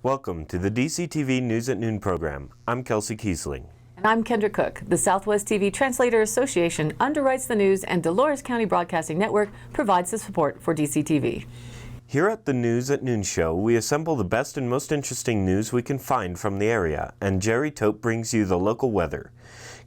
Welcome to the DCTV News at Noon program. I'm Kelsey Kiesling. And I'm Kendra Cook. The Southwest TV Translator Association underwrites the news, and Dolores County Broadcasting Network provides the support for DCTV. Here at the News at Noon show, we assemble the best and most interesting news we can find from the area, and Jerry Tope brings you the local weather.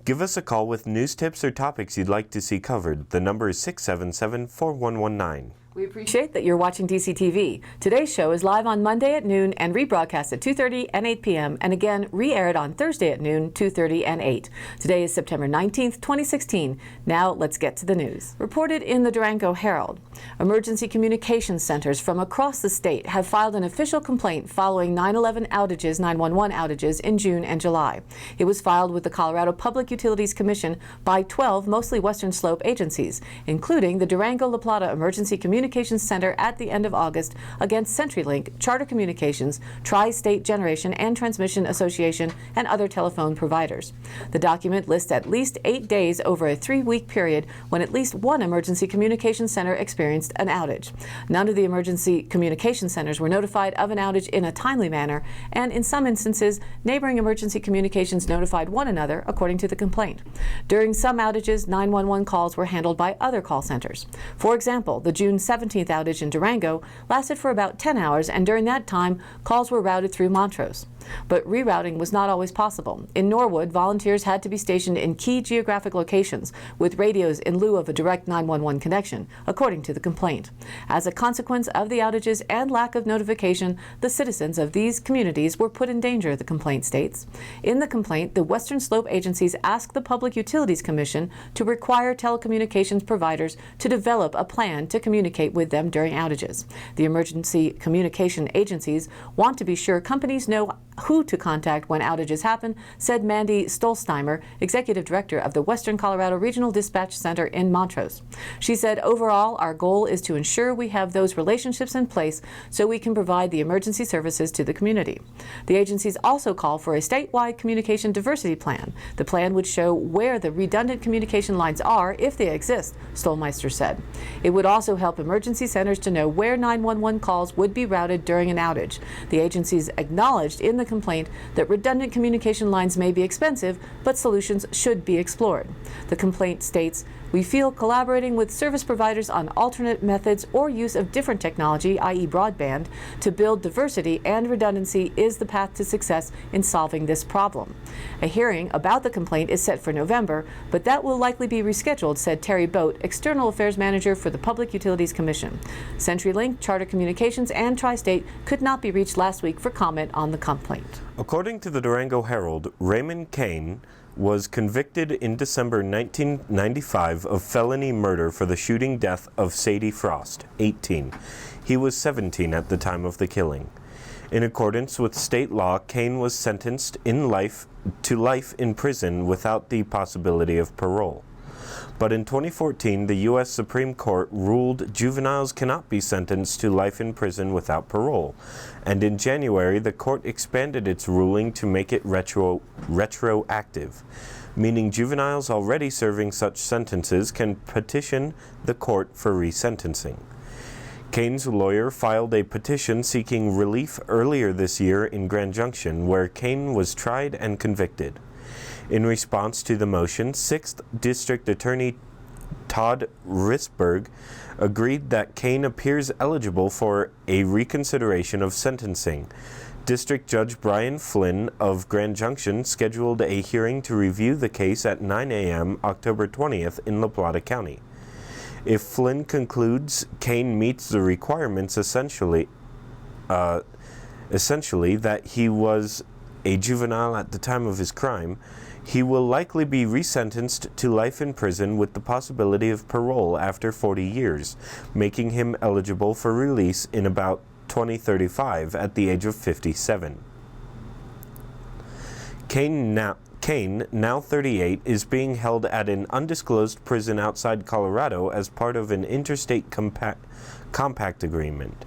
Give us a call with news tips or topics you'd like to see covered. The number is 677-4119. We appreciate that you're watching DCTV. Today's show is live on Monday at noon and rebroadcast at 2:30 and 8 p.m. and again re-aired on Thursday at noon, 2:30 and 8. Today is September 19th, 2016. Now let's get to the news. Reported in the Durango Herald, emergency communications centers from across the state have filed an official complaint following 9/11 outages, 911 outages in June and July. It was filed with the Colorado Public Utilities Commission by 12 mostly Western Slope agencies, including the Durango La Plata Emergency Communications Center at the end of August against CenturyLink, Charter Communications, Tri-State Generation and Transmission Association, and other telephone providers. The document lists at least 8 days over a 3-week period when at least one emergency communications center experienced an outage. None of the emergency communication centers were notified of an outage in a timely manner, and in some instances, neighboring emergency communications notified one another, according to the complaint. During some outages, 911 calls were handled by other call centers. For example, the June 17th outage in Durango lasted for about 10 hours, and during that time, calls were routed through Montrose. But rerouting was not always possible. In Norwood, volunteers had to be stationed in key geographic locations with radios in lieu of a direct 911 connection, according to the complaint. As a consequence of the outages and lack of notification, the citizens of these communities were put in danger, the complaint states. In the complaint, the Western Slope agencies asked the Public Utilities Commission to require telecommunications providers to develop a plan to communicate with them during outages. The emergency communication agencies want to be sure companies know who to contact when outages happen, said Mandy Stolzheimer, Executive Director of the Western Colorado Regional Dispatch Center in Montrose. She said, overall, our goal is to ensure we have those relationships in place so we can provide the emergency services to the community. The agencies also call for a statewide communication diversity plan. The plan would show where the redundant communication lines are, if they exist, Stolmeister said. It would also help emergency centers to know where 911 calls would be routed during an outage. The agencies acknowledged in the complaint that redundant communication lines may be expensive, but solutions should be explored. The complaint states, "We feel collaborating with service providers on alternate methods or use of different technology, i.e. broadband, to build diversity and redundancy is the path to success in solving this problem." A hearing about the complaint is set for November, but that will likely be rescheduled, said Terry Boat, External Affairs Manager for the Public Utilities Commission. CenturyLink, Charter Communications, and Tri-State could not be reached last week for comment on the complaint. According to the Durango Herald, Raymond Cain was convicted in December 1995 of felony murder for the shooting death of Sadie Frost, 18. He was 17 at the time of the killing. In accordance with state law, Cain was sentenced to life in prison without the possibility of parole. But in 2014, the U.S. Supreme Court ruled juveniles cannot be sentenced to life in prison without parole. And in January, the court expanded its ruling to make it retroactive, meaning juveniles already serving such sentences can petition the court for resentencing. Cain's lawyer filed a petition seeking relief earlier this year in Grand Junction, where Cain was tried and convicted. In response to the motion, 6th District Attorney Todd Risberg agreed that Cain appears eligible for a reconsideration of sentencing. District Judge Brian Flynn of Grand Junction scheduled a hearing to review the case at 9 a.m. October 20th in La Plata County. If Flynn concludes Cain meets the requirements essentially that he was a juvenile at the time of his crime, he will likely be resentenced to life in prison with the possibility of parole after 40 years, making him eligible for release in about 2035 at the age of 57. Cain, now 38, is being held at an undisclosed prison outside Colorado as part of an interstate compact agreement.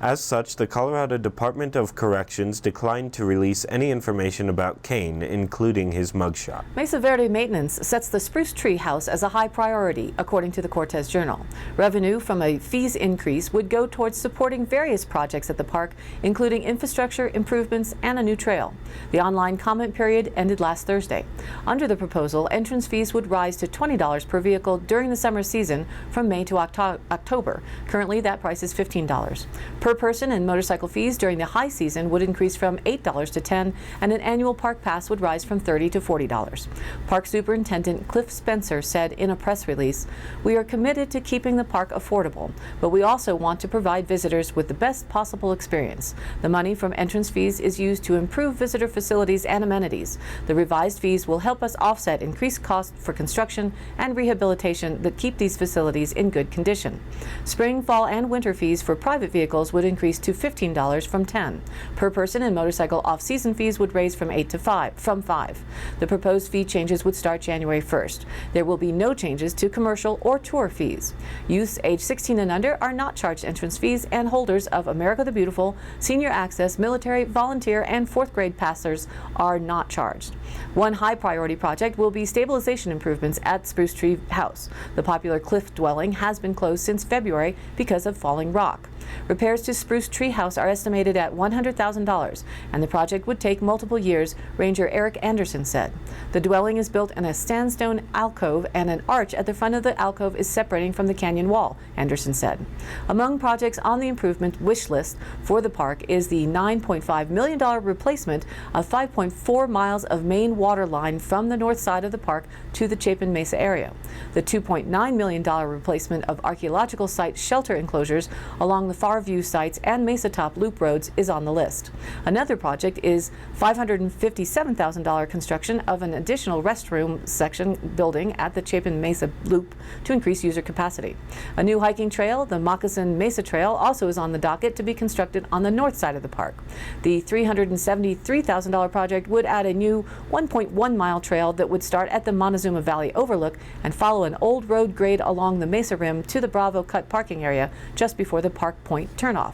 As such, the Colorado Department of Corrections declined to release any information about Kane, including his mugshot. Mesa Verde maintenance sets the Spruce Tree House as a high priority, according to the Cortez Journal. Revenue from a fees increase would go towards supporting various projects at the park, including infrastructure improvements and a new trail. The online comment period ended last Thursday. Under the proposal, entrance fees would rise to $20 per vehicle during the summer season from May to October. Currently, that price is $15. Per person, and motorcycle fees during the high season would increase from $8 to $10, and an annual park pass would rise from $30 to $40. Park Superintendent Cliff Spencer said in a press release, "We are committed to keeping the park affordable, but we also want to provide visitors with the best possible experience. The money from entrance fees is used to improve visitor facilities and amenities. The revised fees will help us offset increased costs for construction and rehabilitation that keep these facilities in good condition." Spring, fall, and winter fees for private vehicles would increase to $15 from $10. Per person, and motorcycle off-season fees would raise from $5. The proposed fee changes would start January 1st. There will be no changes to commercial or tour fees. Youths age 16 and under are not charged entrance fees, and holders of America the Beautiful, Senior Access, Military, Volunteer, and 4th grade passers are not charged. One high priority project will be stabilization improvements at Spruce Tree House. The popular cliff dwelling has been closed since February because of falling rock. Repairs to Spruce Tree House are estimated at $100,000, and the project would take multiple years, Ranger Eric Anderson said. The dwelling is built in a sandstone alcove, and an arch at the front of the alcove is separating from the canyon wall, Anderson said. Among projects on the improvement wish list for the park is the $9.5 million replacement of 5.4 miles of main water line from the north side of the park to the Chapin Mesa area. The $2.9 million replacement of archaeological site shelter enclosures along the Farview sites and Mesa Top Loop roads is on the list. Another project is $557,000 construction of an additional restroom section building at the Chapin Mesa Loop to increase user capacity. A new hiking trail, the Moccasin Mesa Trail, also is on the docket to be constructed on the north side of the park. The $373,000 project would add a new 1.1-mile trail that would start at the Montezuma Valley Overlook and follow an old road grade along the Mesa Rim to the Bravo Cut parking area just before the Park Point turnoff.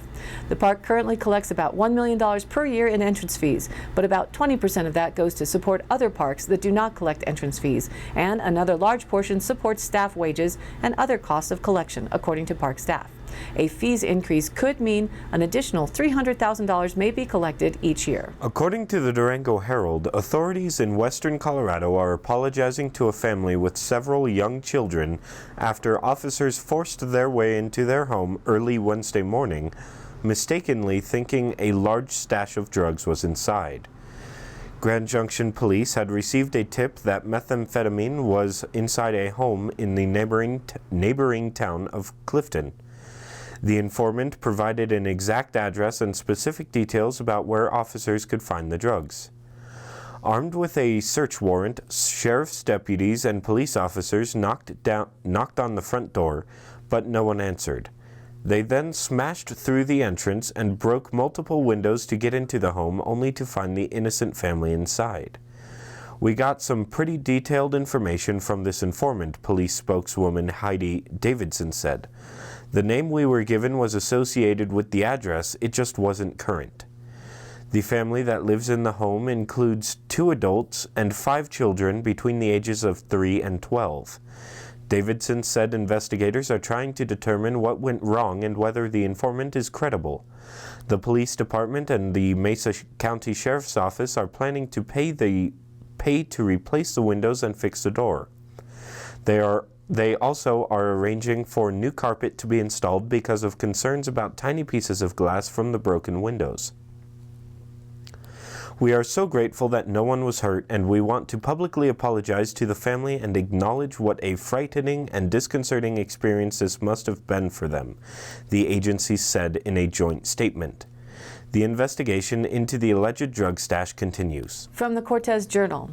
The park currently collects about $1 million per year in entrance fees, but about 20% of that goes to support other parks that do not collect entrance fees, and another large portion supports staff wages and other costs of collection, according to park staff. A fees increase could mean an additional $300,000 may be collected each year. According to the Durango Herald, authorities in western Colorado are apologizing to a family with several young children after officers forced their way into their home early Wednesday morning, mistakenly thinking a large stash of drugs was inside. Grand Junction police had received a tip that methamphetamine was inside a home in the neighboring town of Clifton. The informant provided an exact address and specific details about where officers could find the drugs. Armed with a search warrant, sheriff's deputies and police officers knocked on the front door, but no one answered. They then smashed through the entrance and broke multiple windows to get into the home, only to find the innocent family inside. "We got some pretty detailed information from this informant," police spokeswoman Heidi Davidson said. "The name we were given was associated with the address, it just wasn't current." The family that lives in the home includes 2 adults and 5 children between the ages of 3 and 12. Davidson said investigators are trying to determine what went wrong and whether the informant is credible. The police department and the Mesa County Sheriff's Office are planning to pay to replace the windows and fix the door. They also are arranging for new carpet to be installed because of concerns about tiny pieces of glass from the broken windows. "We are so grateful that no one was hurt, and we want to publicly apologize to the family and acknowledge what a frightening and disconcerting experience this must have been for them," the agency said in a joint statement. The investigation into the alleged drug stash continues. From the Cortez Journal.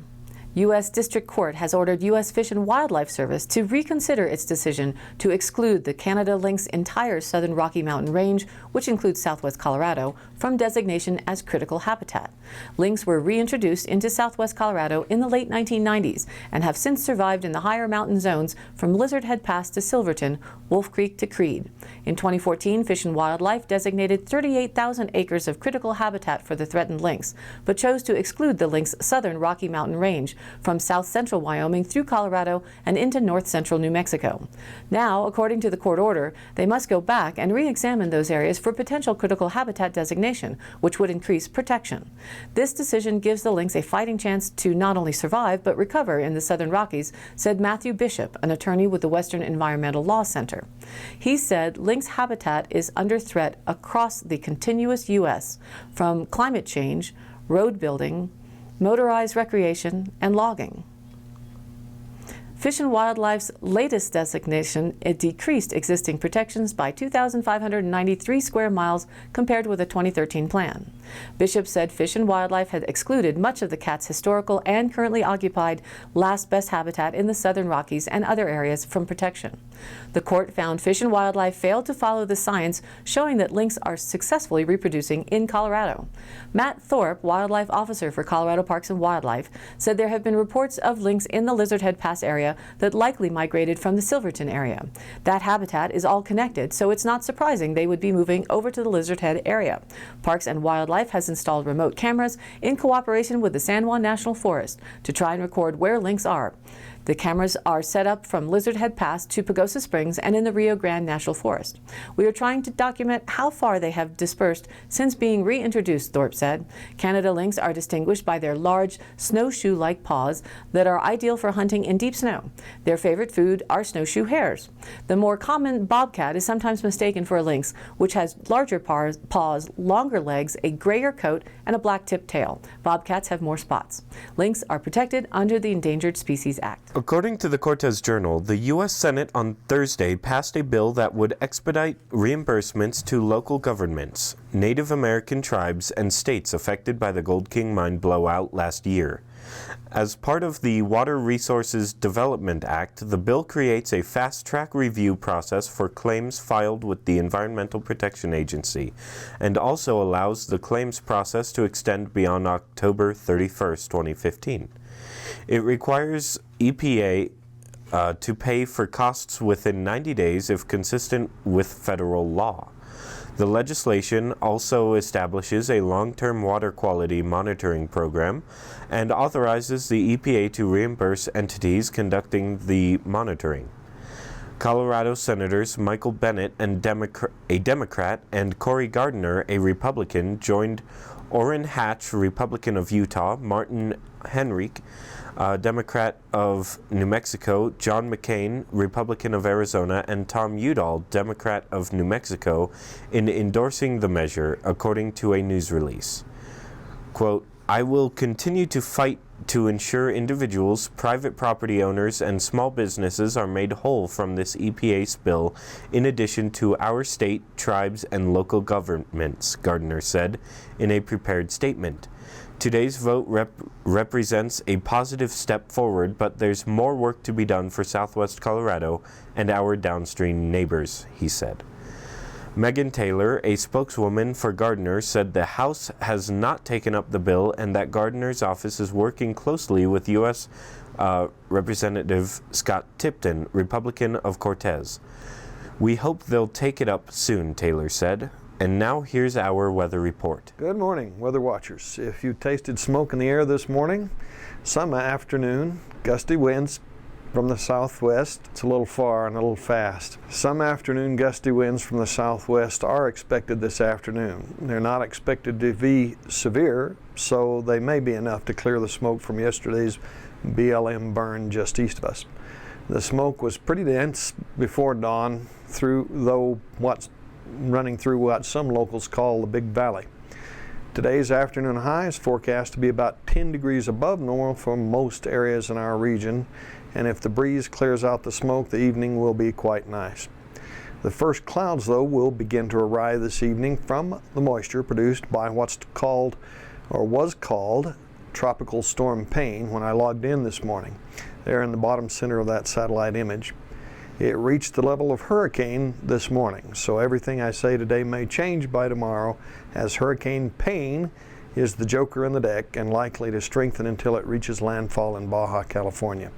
U.S. District Court has ordered U.S. Fish and Wildlife Service to reconsider its decision to exclude the Canada lynx entire southern Rocky Mountain range, which includes southwest Colorado, from designation as critical habitat. Lynx were reintroduced into southwest Colorado in the late 1990s and have since survived in the higher mountain zones from Lizard Head Pass to Silverton, Wolf Creek to Creed. In 2014, Fish and Wildlife designated 38,000 acres of critical habitat for the threatened lynx, but chose to exclude the lynx southern Rocky Mountain range from south central Wyoming through Colorado and into north central New Mexico. Now, according to the court order, they must go back and re-examine those areas for potential critical habitat designation, which would increase protection. This decision gives the lynx a fighting chance to not only survive but recover in the southern Rockies, said Matthew Bishop, an attorney with the Western Environmental Law Center. He said lynx habitat is under threat across the continuous U.S., from climate change, road building, motorized recreation, and logging. Fish and Wildlife's latest designation, it decreased existing protections by 2,593 square miles compared with a 2013 plan. Bishop said Fish and Wildlife had excluded much of the cat's historical and currently occupied last best habitat in the southern Rockies and other areas from protection. The court found Fish and Wildlife failed to follow the science showing that lynx are successfully reproducing in Colorado. Matt Thorpe, wildlife officer for Colorado Parks and Wildlife, said there have been reports of lynx in the Lizard Head Pass area that likely migrated from the Silverton area. That habitat is all connected, so it's not surprising they would be moving over to the Lizard Head area. Parks and Wildlife has installed remote cameras in cooperation with the San Juan National Forest to try and record where lynx are. The cameras are set up from Lizard Head Pass to Pagosa Springs and in the Rio Grande National Forest. We are trying to document how far they have dispersed since being reintroduced, Thorpe said. Canada lynx are distinguished by their large snowshoe-like paws that are ideal for hunting in deep snow. Their favorite food are snowshoe hares. The more common bobcat is sometimes mistaken for a lynx, which has larger paws, longer legs, a grayer coat, and a black-tipped tail. Bobcats have more spots. Lynx are protected under the Endangered Species Act. According to the Cortez Journal, the U.S. Senate on Thursday passed a bill that would expedite reimbursements to local governments, Native American tribes, and states affected by the Gold King mine blowout last year. As part of the Water Resources Development Act, the bill creates a fast-track review process for claims filed with the Environmental Protection Agency, and also allows the claims process to extend beyond October 31st, 2015. It requires EPA to pay for costs within 90 days if consistent with federal law. The legislation also establishes a long-term water quality monitoring program and authorizes the EPA to reimburse entities conducting the monitoring. Colorado Senators Michael Bennet, a Democrat, and Cory Gardner, a Republican, joined Orrin Hatch, Republican of Utah, Martin Henrique, Democrat of New Mexico, John McCain, Republican of Arizona, and Tom Udall, Democrat of New Mexico, in endorsing the measure, according to a news release. Quote, "I will continue to fight to ensure individuals, private property owners, and small businesses are made whole from this EPA spill, in addition to our state, tribes, and local governments," Gardner said in a prepared statement. Today's vote represents a positive step forward, but there's more work to be done for Southwest Colorado and our downstream neighbors, he said. Megan Taylor, a spokeswoman for Gardner, said the House has not taken up the bill and that Gardner's office is working closely with U.S. Representative Scott Tipton, Republican of Cortez. "We hope they'll take it up soon," Taylor said. And now here's our weather report. Good morning, weather watchers. If you tasted smoke in the air this morning, some afternoon, gusty winds from the southwest. It's a little far and a little fast. Some afternoon gusty winds from the southwest are expected this afternoon. They're not expected to be severe, so they may be enough to clear the smoke from yesterday's BLM burn just east of us. The smoke was pretty dense before dawn, running through what some locals call the Big Valley. Today's afternoon high is forecast to be about 10 degrees above normal for most areas in our region, and if the breeze clears out the smoke, the evening will be quite nice. The first clouds, though, will begin to arrive this evening from the moisture produced by what's called, or was called, Tropical Storm Payne when I logged in this morning. There in the bottom center of that satellite image. It reached the level of hurricane this morning, so everything I say today may change by tomorrow, as Hurricane Payne is the joker in the deck and likely to strengthen until it reaches landfall in Baja California.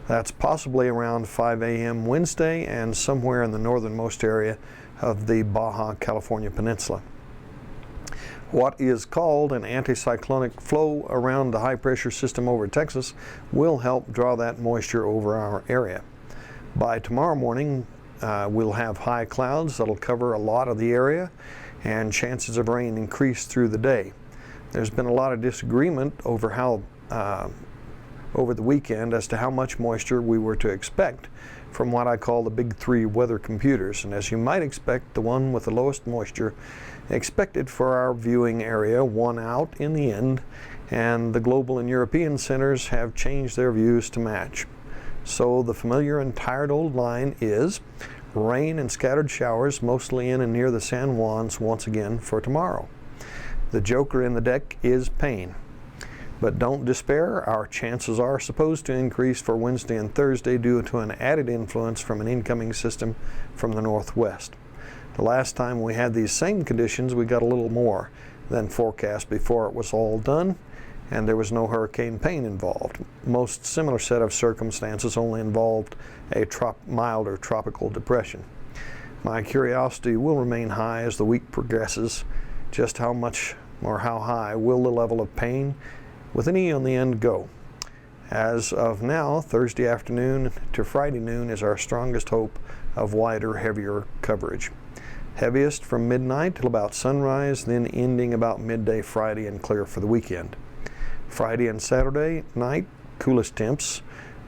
That's possibly around 5 a.m. Wednesday and somewhere in the northernmost area of the Baja California Peninsula. What is called an anticyclonic flow around the high-pressure system over Texas will help draw that moisture over our area. By tomorrow morning, we'll have high clouds that'll cover a lot of the area, and chances of rain increase through the day. There's been a lot of disagreement over the weekend as to how much moisture we were to expect from what I call the big three weather computers. And as you might expect, the one with the lowest moisture expected for our viewing area won out in the end, and the global and European centers have changed their views to match. So the familiar and tired old line is rain and scattered showers mostly in and near the San Juans once again for tomorrow. The joker in the deck is Payne. But don't despair, our chances are supposed to increase for Wednesday and Thursday due to an added influence from an incoming system from the northwest. The last time we had these same conditions, we got a little more than forecast before it was all done, and there was no Hurricane Payne involved. Most similar set of circumstances only involved a milder tropical depression. My curiosity will remain high as the week progresses. Just how much or how high will the level of Payne with an E on the end go? As of now, Thursday afternoon to Friday noon is our strongest hope of wider, heavier coverage. Heaviest from midnight till about sunrise, then ending about midday Friday and clear for the weekend. Friday and Saturday night, coolest temps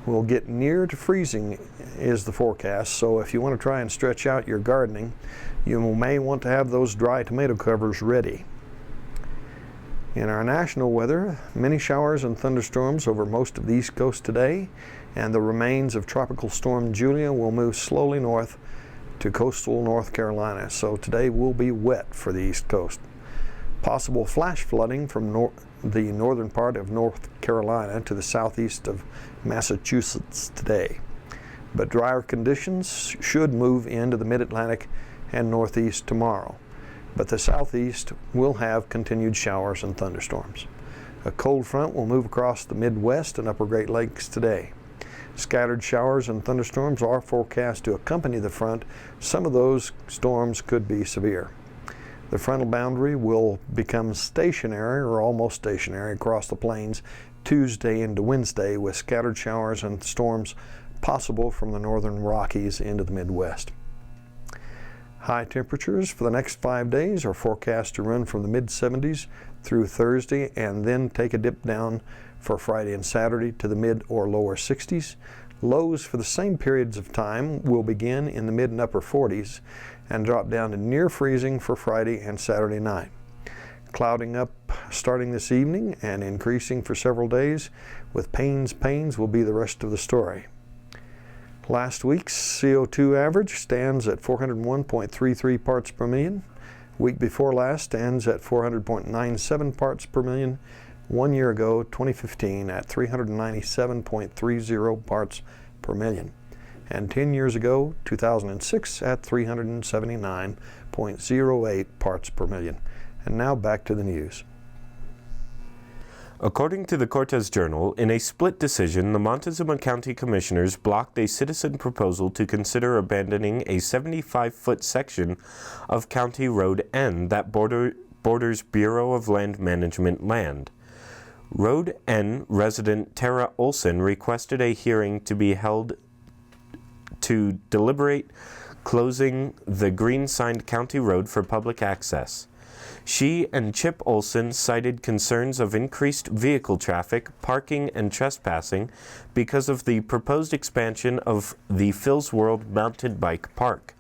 will get near to freezing is the forecast, so if you want to try and stretch out your gardening, you may want to have those dry tomato covers ready. In our national weather, many showers and thunderstorms over most of the East Coast today, and the remains of Tropical Storm Julia will move slowly north to coastal North Carolina, so today will be wet for the East Coast. Possible flash flooding from the northern part of North Carolina to the southeast of Massachusetts today. But drier conditions should move into the mid-Atlantic and northeast tomorrow. But the southeast will have continued showers and thunderstorms. A cold front will move across the Midwest and upper Great Lakes today. Scattered showers and thunderstorms are forecast to accompany the front. Some of those storms could be severe. The frontal boundary will become stationary or almost stationary across the plains Tuesday into Wednesday, with scattered showers and storms possible from the northern Rockies into the Midwest. High temperatures for the next 5 days are forecast to run from the mid-70s through Thursday and then take a dip down for Friday and Saturday to the mid or lower 60s. Lows for the same periods of time will begin in the mid and upper 40s and drop down to near freezing for Friday and Saturday night. Clouding up starting this evening and increasing for several days, with pains will be the rest of the story. Last week's CO2 average stands at 401.33 parts per million. Week before last stands at 400.97 parts per million. 1 year ago, 2015, at 397.30 parts per million. And 10 years ago, 2006, at 379.08 parts per million. And now back to the news. According to the Cortez Journal, in a split decision, the Montezuma County Commissioners blocked a citizen proposal to consider abandoning a 75-foot section of County Road N that borders Bureau of Land Management land. Road N resident Tara Olson requested a hearing to be held to deliberate closing the green-signed county road for public access. She and Chip Olson cited concerns of increased vehicle traffic, parking, and trespassing because of the proposed expansion of the Phil's World Mountain Bike Park.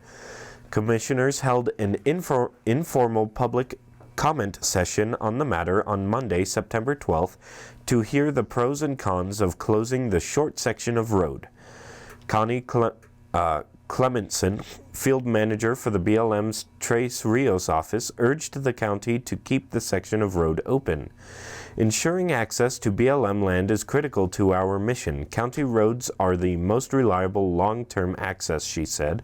Commissioners held an informal public comment session on the matter on Monday, September 12th, to hear the pros and cons of closing the short section of road. Connie Clementson, field manager for the BLM's Tres Rios office, urged the county to keep the section of road open. Ensuring access to BLM land is critical to our mission. County roads are the most reliable long-term access, she said.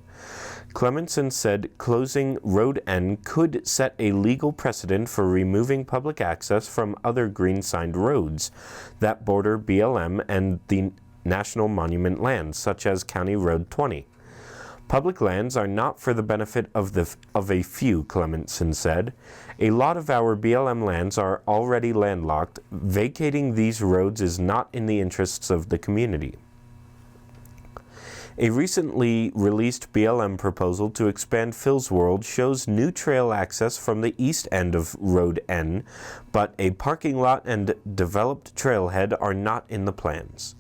Clementson said closing Road N could set a legal precedent for removing public access from other green-signed roads that border BLM and the National Monument lands, such as County Road 20. Public lands are not for the benefit of a few, Clementson said. A lot of our BLM lands are already landlocked. Vacating these roads is not in the interests of the community. A recently released BLM proposal to expand Phil's World shows new trail access from the east end of Road N, but a parking lot and developed trailhead are not in the plans.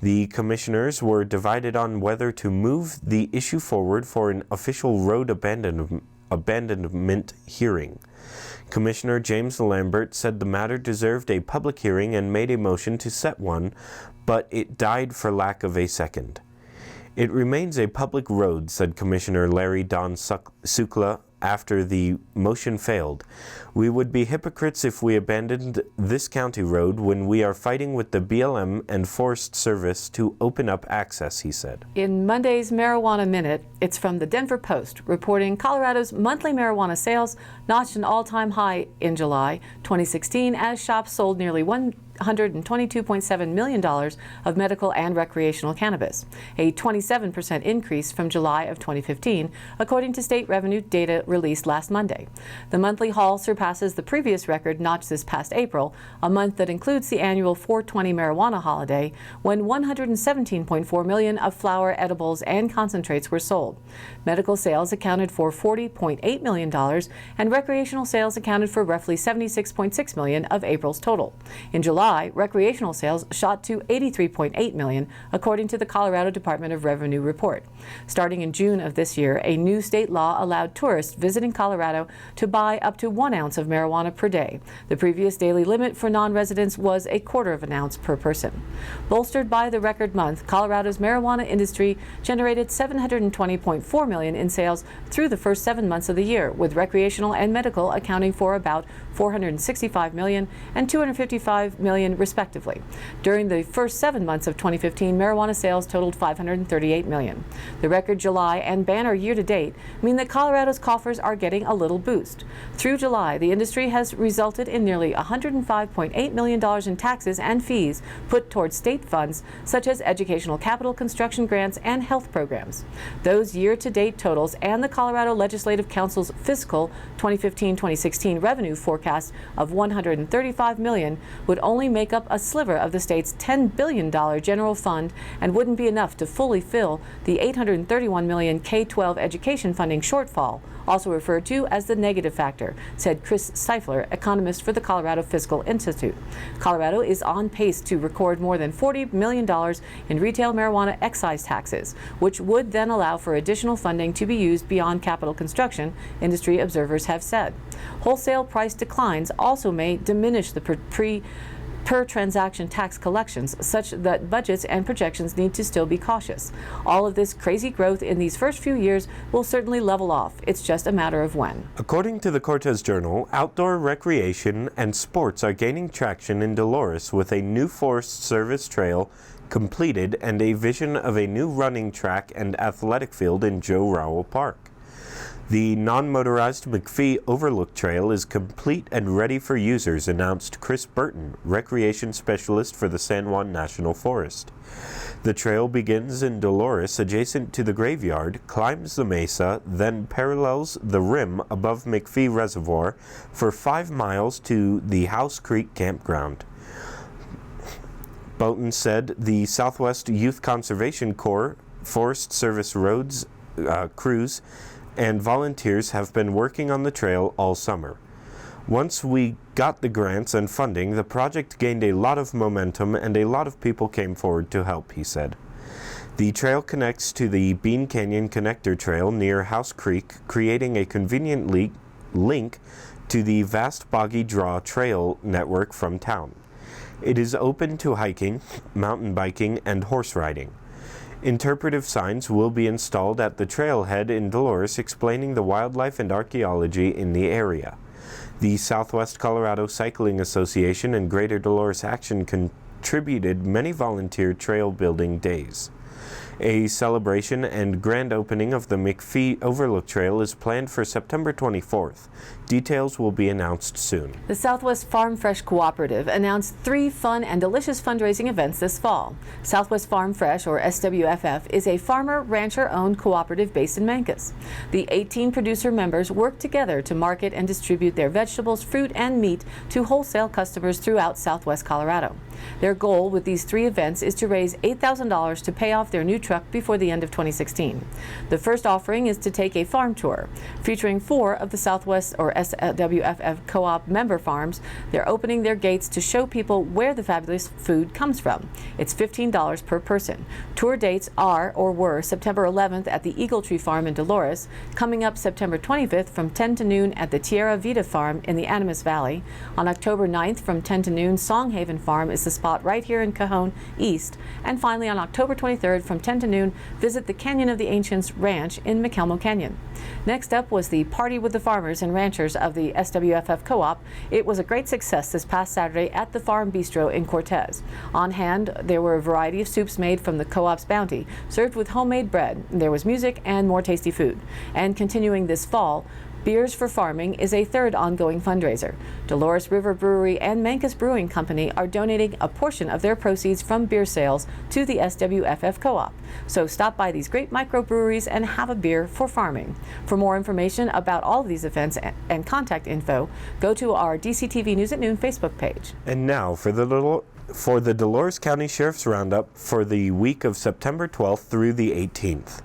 The commissioners were divided on whether to move the issue forward for an official road abandonment hearing. Commissioner James Lambert said the matter deserved a public hearing and made a motion to set one, but it died for lack of a second. It remains a public road, said Commissioner Larry Don Sukla after the motion failed. We would be hypocrites if we abandoned this county road when we are fighting with the BLM and Forest Service to open up access, he said. In Monday's Marijuana Minute, it's from the Denver Post, reporting Colorado's monthly marijuana sales notched an all-time high in July 2016 as shops sold nearly $122.7 million of medical and recreational cannabis, a 27% increase from July of 2015, according to state revenue data released last Monday. The monthly haul surpasses the previous record notched this past April, a month that includes the annual 420 marijuana holiday, when $117.4 million of flower, edibles, and concentrates were sold. Medical sales accounted for $40.8 million, and recreational sales accounted for roughly $76.6 million of April's total. In July, recreational sales shot to $83.8 million, according to the Colorado Department of Revenue report. Starting in June of this year, a new state law allowed tourists visiting Colorado to buy up to 1 ounce of marijuana per day. The previous daily limit for non-residents was a quarter of an ounce per person. Bolstered by the record month, Colorado's marijuana industry generated $720.4 million in sales through the first 7 months of the year, with recreational and medical accounting for about $465 million and $255 million respectively. During the first 7 months of 2015, marijuana sales totaled $538 million. The record July and banner year-to-date mean that Colorado's coffers are getting a little boost. Through July, the industry has resulted in nearly $105.8 million in taxes and fees put towards state funds such as educational capital, construction grants, and health programs. Those year-to-date totals and the Colorado Legislative Council's fiscal 2015-2016 revenue forecast of $135 million would only make up a sliver of the state's $10 billion general fund and wouldn't be enough to fully fill the $831 million K-12 education funding shortfall, also referred to as the negative factor, said Chris Seifler, economist for the Colorado Fiscal Institute. Colorado is on pace to record more than $40 million in retail marijuana excise taxes, which would then allow for additional funding to be used beyond capital construction, industry observers have said. Wholesale price declines also may diminish the per transaction tax collections, such that budgets and projections need to still be cautious. All of this crazy growth in these first few years will certainly level off. It's just a matter of when. According to the Cortez Journal, outdoor recreation and sports are gaining traction in Dolores with a new Forest Service trail completed and a vision of a new running track and athletic field in Joe Rowell Park. The non-motorized McPhee Overlook Trail is complete and ready for users, announced Chris Burton, recreation specialist for the San Juan National Forest. The trail begins in Dolores, adjacent to the graveyard, climbs the mesa, then parallels the rim above McPhee Reservoir for 5 miles to the House Creek Campground. Burton said the Southwest Youth Conservation Corps, Forest Service roads crews, and volunteers have been working on the trail all summer. Once we got the grants and funding, the project gained a lot of momentum and a lot of people came forward to help, he said. The trail connects to the Bean Canyon Connector Trail near House Creek, creating a convenient link to the vast Boggy Draw Trail network from town. It is open to hiking, mountain biking, and horse riding. Interpretive signs will be installed at the trailhead in Dolores explaining the wildlife and archaeology in the area. The Southwest Colorado Cycling Association and Greater Dolores Action contributed many volunteer trail building days. A celebration and grand opening of the McPhee Overlook Trail is planned for September 24th. Details will be announced soon. The Southwest Farm Fresh Cooperative announced 3 fun and delicious fundraising events this fall. Southwest Farm Fresh, or SWFF, is a farmer-rancher-owned cooperative based in Mancos. The 18 producer members work together to market and distribute their vegetables, fruit, and meat to wholesale customers throughout Southwest Colorado. Their goal with these 3 events is to raise $8,000 to pay off their new truck before the end of 2016. The first offering is to take a farm tour, featuring 4 of the Southwest or SWFF co-op member farms. They're opening their gates to show people where the fabulous food comes from. It's $15 per person. Tour dates are or were September 11th at the Eagle Tree Farm in Dolores, coming up September 25th from 10 to noon at the Tierra Vida Farm in the Animas Valley. On October 9th from 10 to noon, Songhaven Farm is the spot right here in Cajon East. And finally, on October 23rd from 10 to noon, visit the Canyon of the Ancients Ranch in McElmo Canyon. Next up was the Party with the Farmers and Ranchers of the SWFF Co-op. It was a great success this past Saturday at the Farm Bistro in Cortez. On hand, there were a variety of soups made from the co-op's bounty, served with homemade bread. There was music and more tasty food. And continuing this fall, Beers for Farming is a 3rd ongoing fundraiser. Dolores River Brewery and Mancos Brewing Company are donating a portion of their proceeds from beer sales to the SWFF Co-op. So stop by these great microbreweries and have a beer for farming. For more information about all of these events and contact info, go to our DCTV News at Noon Facebook page. And now for the Dolores County Sheriff's Roundup for the week of September 12th through the 18th.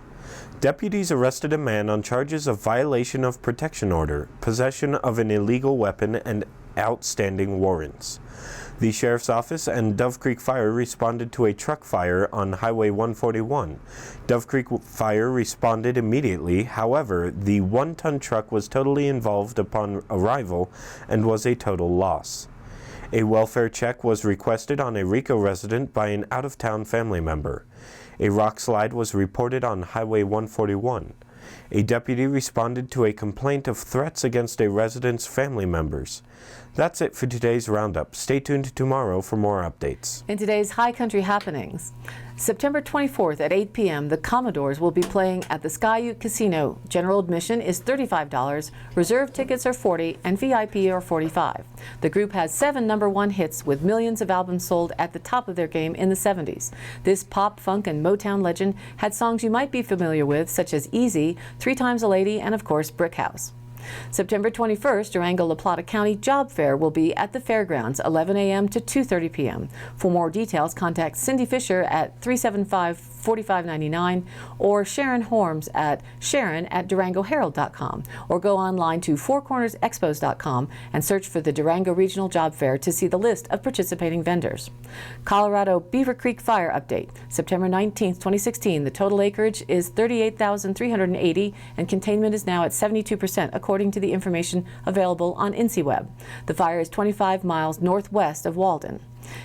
Deputies arrested a man on charges of violation of protection order, possession of an illegal weapon, and outstanding warrants. The Sheriff's Office and Dove Creek Fire responded to a truck fire on Highway 141. Dove Creek Fire responded immediately. However, the 1-ton truck was totally involved upon arrival and was a total loss. A welfare check was requested on a Rico resident by an out-of-town family member. A rock slide was reported on Highway 141. A deputy responded to a complaint of threats against a resident's family members. That's it for today's Roundup. Stay tuned tomorrow for more updates. In today's High Country happenings, September 24th at 8 p.m., the Commodores will be playing at the Skyute Casino. General admission is $35, reserve tickets are $40, and VIP are $45. The group has 7 #1 hits with millions of albums sold at the top of their game in the 70s. This pop, funk, and Motown legend had songs you might be familiar with, such as Easy, 3 Times a Lady, and of course, Brick House. September 21st, Durango-La Plata County Job Fair will be at the fairgrounds, 11 a.m. to 2:30 p.m. For more details, contact Cindy Fisher at 375-4599 or Sharon Horms at sharon@durangoherald.com, or go online to fourcornersexpos.com and search for the Durango Regional Job Fair to see the list of participating vendors. Colorado Beaver Creek Fire Update. September 19th, 2016, the total acreage is 38,380 and containment is now at 72%, according to the information available on INSEWeb. The fire is 25 miles northwest of Walden.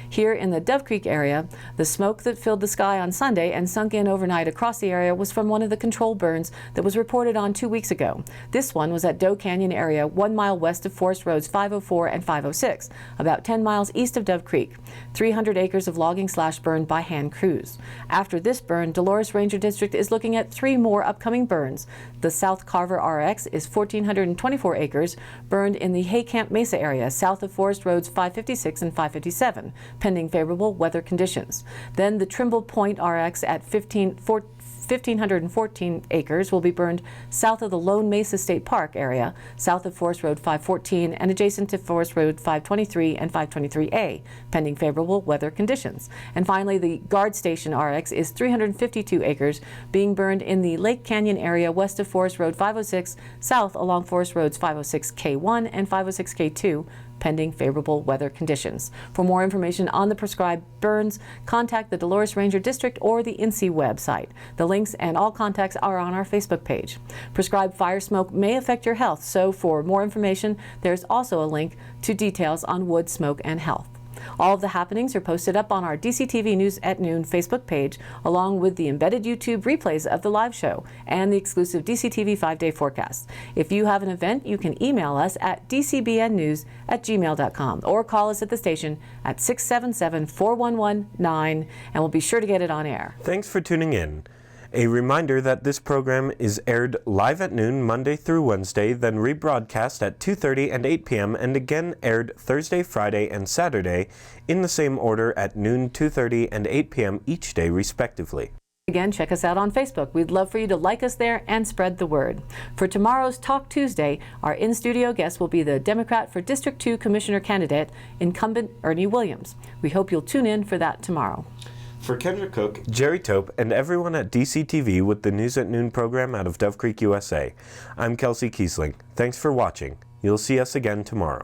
Here in the Dove Creek area, the smoke that filled the sky on Sunday and sunk in overnight across the area was from one of the controlled burns that was reported on 2 weeks ago. This one was at Doe Canyon area, 1 mile west of Forest Roads 504 and 506, about 10 miles east of Dove Creek. 300 acres of logging burned by hand crews. After this burn, Dolores Ranger District is looking at 3 more upcoming burns. The South Carver RX is 1,424 acres, burned in the Hay Camp Mesa area, south of Forest Roads 556 and 557. Pending favorable weather conditions. Then the Trimble Point RX at 1,514 acres will be burned south of the Lone Mesa State Park area, south of Forest Road 514 and adjacent to Forest Road 523 and 523A, pending favorable weather conditions. And finally, the Guard Station RX is 352 acres, being burned in the Lake Canyon area west of Forest Road 506, south along Forest Roads 506K1 and 506K2, pending favorable weather conditions. For more information on the prescribed burns, contact the Dolores Ranger District or the INSEE website. The links and all contacts are on our Facebook page. Prescribed fire smoke may affect your health, so for more information, there's also a link to details on wood, smoke, and health. All of the happenings are posted up on our DCTV News at Noon Facebook page, along with the embedded YouTube replays of the live show and the exclusive DCTV 5-day forecast. If you have an event, you can email us at dcbnnews@gmail.com or call us at the station at 677-411-9, and we'll be sure to get it on air. Thanks for tuning in. A reminder that this program is aired live at noon Monday through Wednesday, then rebroadcast at 2:30 and 8 p.m., and again aired Thursday, Friday, and Saturday in the same order at noon, 2:30, and 8 p.m. each day, respectively. Again, check us out on Facebook. We'd love for you to like us there and spread the word. For tomorrow's Talk Tuesday, our in-studio guest will be the Democrat for District 2 Commissioner candidate, incumbent Ernie Williams. We hope you'll tune in for that tomorrow. For Kendra Cook, Jerry Tope, and everyone at DCTV with the News at Noon program out of Dove Creek, USA, I'm Kelsey Kiesling. Thanks for watching. You'll see us again tomorrow.